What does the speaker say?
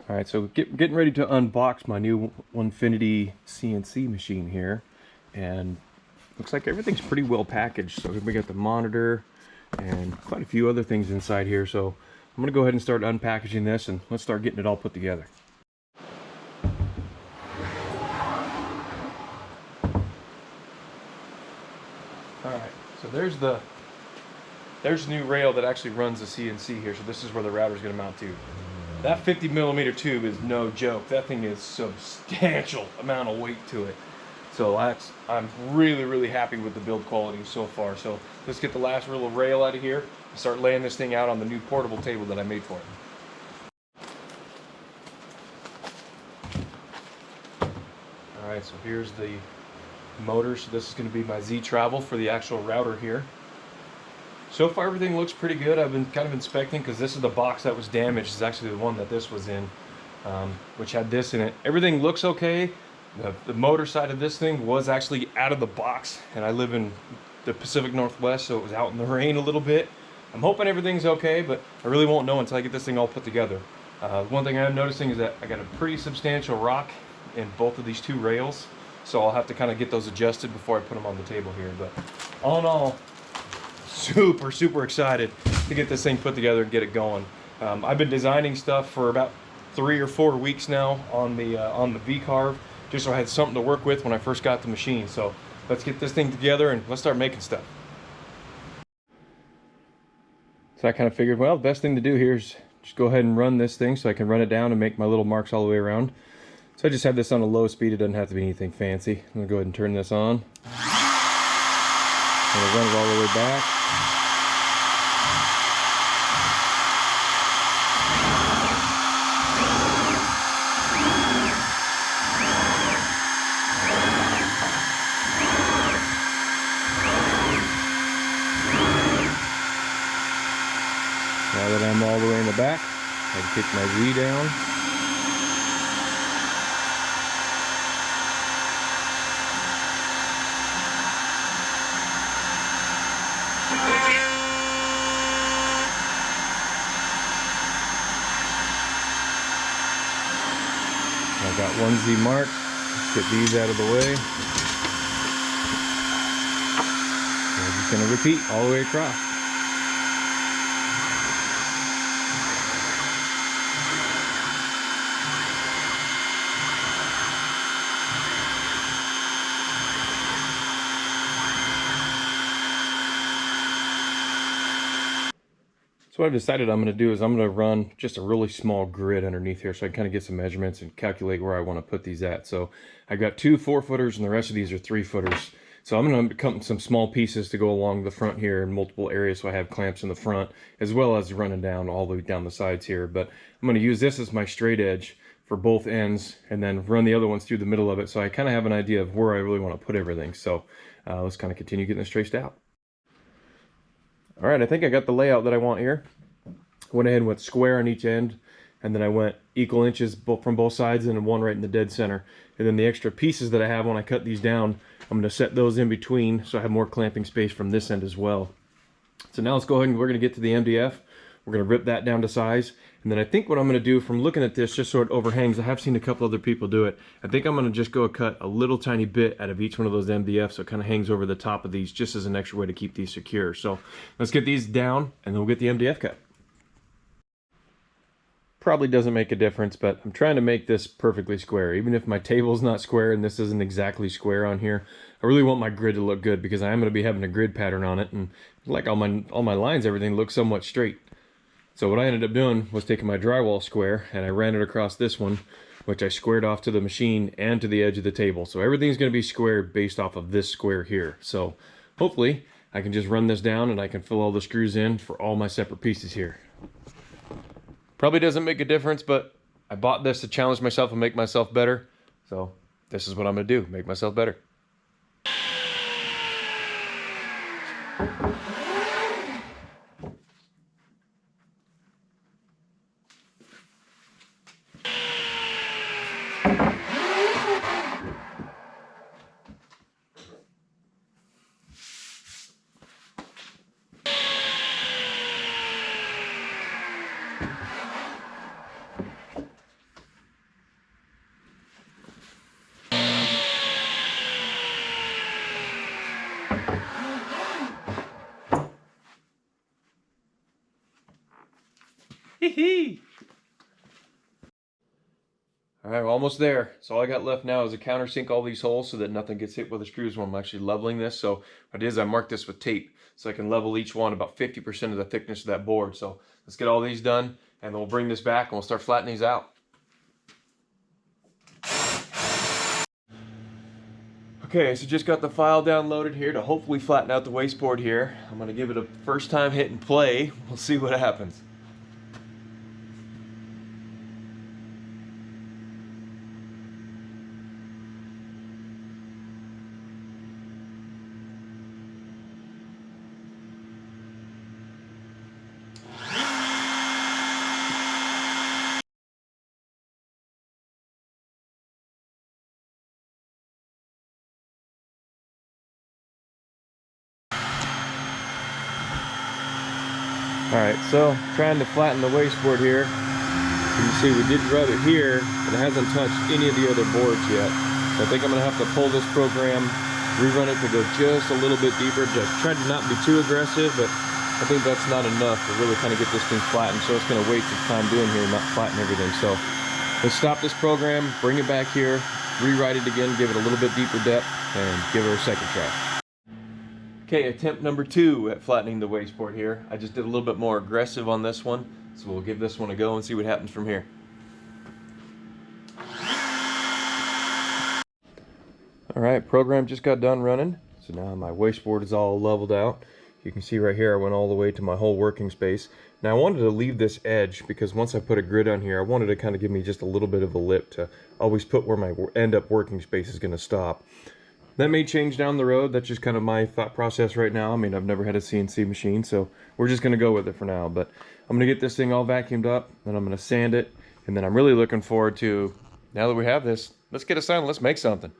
All right, so getting ready to unbox my new Onefinity CNC machine here, and looks like everything's pretty well packaged. So we got the monitor and quite a few other things inside here. So I'm gonna go ahead and start unpackaging this, and let's start getting it all put together. All right, so there's the new rail that actually runs the CNC here. So this is where the router is going to mount to. That 50mm tube is no joke. That thing is substantial amount of weight to it. So I'm really happy with the build quality so far. So let's get the last reel of rail out of here and start laying this thing out on the new portable table that I made for it. All right, so here's the motor. So this is going to be my Z Travel for the actual router here. So far everything looks pretty good. I've been kind of inspecting because this is the box that was damaged. It's actually the one that this was in, which had this in it. Everything looks okay. The motor side of this thing was actually out of the box, and I live in the Pacific Northwest, so it was out in the rain a little bit. I'm hoping everything's okay, but I really won't know until I get this thing all put together. One thing I'm noticing is that I got a pretty substantial rock in both of these two rails, so I'll have to kind of get those adjusted before I put them on the table here. But all in all, super excited to get this thing put together and get it going. I've been designing stuff for about 3 or 4 weeks now on the V-carve, just so I had something to work with when I first got the machine. So let's get this thing together and let's start making stuff. So I kind of figured, well, the best thing to do here is just go ahead and run this thing so I can run it down and make my little marks all the way around. So I just have this on a low speed. It doesn't have to be anything fancy. I'm gonna go ahead and turn this on. I'm gonna run it all the way back. Now that I'm all the way in the back, I can kick my Z down. I've got one Z mark. Let's get these out of the way. We're just going to repeat all the way across. So what I've decided I'm going to do is I'm going to run just a really small grid underneath here so I can kind of get some measurements and calculate where I want to put these at. So I've got 2 4-footers and the rest of these are 3-footers. So I'm going to cut some small pieces to go along the front here in multiple areas so I have clamps in the front as well as running down all the way down the sides here. But I'm going to use this as my straight edge for both ends and then run the other ones through the middle of it so I kind of have an idea of where I really want to put everything. So let's kind of continue getting this traced out. All right, I think I got the layout that I want here. Went ahead and went square on each end, and then I went equal inches from both sides and then one right in the dead center. And then the extra pieces that I have when I cut these down, I'm going to set those in between so I have more clamping space from this end as well. So now let's go ahead and we're going to get to the MDF. We're going to rip that down to size. And then I think what I'm going to do from looking at this, just so it overhangs, I have seen a couple other people do it. I think I'm going to just go cut a little tiny bit out of each one of those MDFs so it kind of hangs over the top of these just as an extra way to keep these secure. So let's get these down and then we'll get the MDF cut. Probably doesn't make a difference, but I'm trying to make this perfectly square. Even if my table's not square and this isn't exactly square on here, I really want my grid to look good because I am going to be having a grid pattern on it, and like all my lines, everything looks somewhat straight. So what I ended up doing was taking my drywall square and I ran it across this one, which I squared off to the machine and to the edge of the table. So everything's going to be squared based off of this square here. So hopefully I can just run this down and I can fill all the screws in for all my separate pieces here. Probably doesn't make a difference, but I bought this to challenge myself and make myself better. So this is what I'm going to do, make myself better. All right, we're almost there. So all I got left now is to countersink all these holes so that nothing gets hit with the screws when I'm actually leveling this. So what it is, I marked this with tape so I can level each one about 50% of the thickness of that board. So let's get all these done, and then we'll bring this back and we'll start flattening these out. Okay, so just got the file downloaded here to hopefully flatten out the wasteboard here. I'm gonna give it a first time hit and play. We'll see what happens. Alright, so trying to flatten the wasteboard here. You can see we did rub it here, but it hasn't touched any of the other boards yet. So I think I'm going to have to pull this program, rerun it to go just a little bit deeper. Just try to not be too aggressive, but I think that's not enough to really kind of get this thing flattened. So it's going to waste its time doing here and not flatten everything. So let's stop this program, bring it back here, rewrite it again, give it a little bit deeper depth, and give it a second try. Okay, attempt number 2 at flattening the wasteboard here. I just did a little bit more aggressive on this one, so we'll give this one a go and see what happens from here. Alright, program just got done running, so now my wasteboard is all leveled out. You can see right here I went all the way to my whole working space. Now I wanted to leave this edge because once I put a grid on here, I wanted to kind of give me just a little bit of a lip to always put where my end up working space is going to stop. That may change down the road. That's just kind of my thought process right now. I mean, I've never had a CNC machine, so we're just going to go with it for now. But I'm going to get this thing all vacuumed up, then I'm going to sand it, and then I'm really looking forward to, now that we have this, let's get a sign, let's make something.